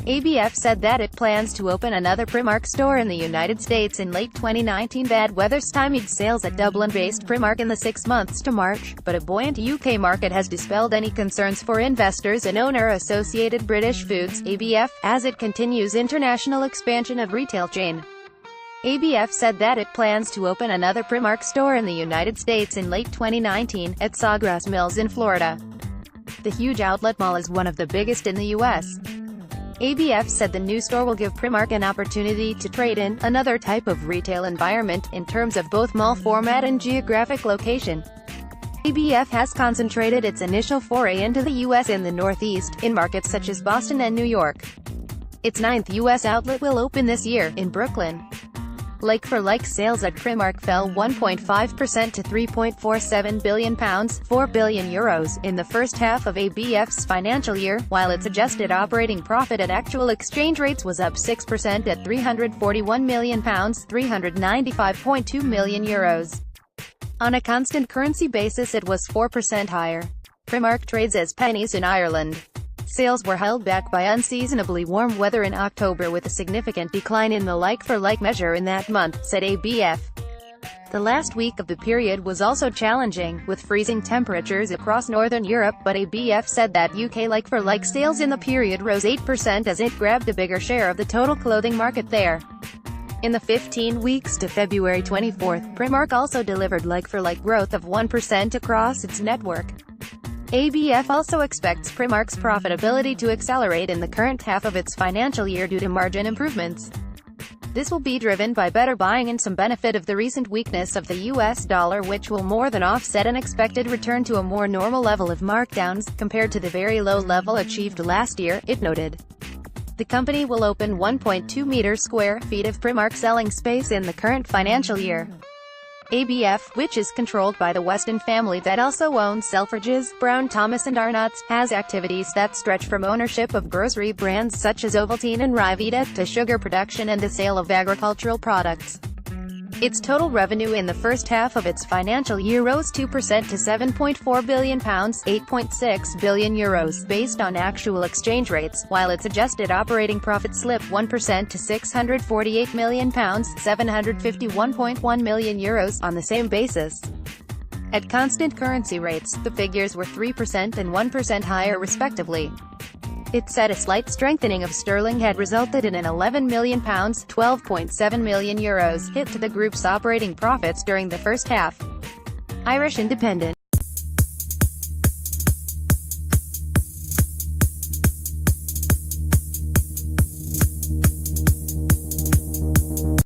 ABF said that it plans to open another Primark store in the United States in late 2019. Bad weather stymied sales at Dublin-based Primark in the 6 months to March, but a buoyant UK market has dispelled any concerns for investors and owner Associated British Foods (ABF), as it continues international expansion of retail chain. ABF said that it plans to open another Primark store in the United States in late 2019, at Sawgrass Mills in Florida. The huge outlet mall is one of the biggest in the U.S. ABF said the new store will give Primark an opportunity to trade in another type of retail environment, in terms of both mall format and geographic location. ABF has concentrated its initial foray into the U.S. in the Northeast, in markets such as Boston and New York. Its 9th U.S. outlet will open this year, in Brooklyn. Like-for-like sales at Primark fell 1.5% to £3.47 billion, €4 billion, in the first half of ABF's financial year, while its adjusted operating profit at actual exchange rates was up 6% at £341 million, €395.2 million. On a constant currency basis it was 4% higher. Primark trades as pennies in Ireland. Sales were held back by unseasonably warm weather in October, with a significant decline in the like-for-like measure in that month, said ABF. The last week of the period was also challenging, with freezing temperatures across Northern Europe, but ABF said that UK like-for-like sales in the period rose 8% as it grabbed a bigger share of the total clothing market there. In the 15 weeks to February 24, Primark also delivered like-for-like growth of 1% across its network. ABF also expects Primark's profitability to accelerate in the current half of its financial year due to margin improvements. This will be driven by better buying and some benefit of the recent weakness of the US dollar, which will more than offset an expected return to a more normal level of markdowns, compared to the very low level achieved last year, it noted. The company will open 1.2 square feet of Primark selling space in the current financial year. ABF, which is controlled by the Weston family that also owns Selfridges, Brown Thomas and Arnott's, has activities that stretch from ownership of grocery brands such as Ovaltine and Ryvita, to sugar production and the sale of agricultural products. Its total revenue in the first half of its financial year rose 2% to £7.4 billion, €8.6 billion, based on actual exchange rates, while its adjusted operating profit slipped 1% to £648 million, €751.1 million, on the same basis. At constant currency rates, the figures were 3% and 1% higher respectively. It said a slight strengthening of sterling had resulted in an £11 million, €12.7 million, hit to the group's operating profits during the first half. Irish Independent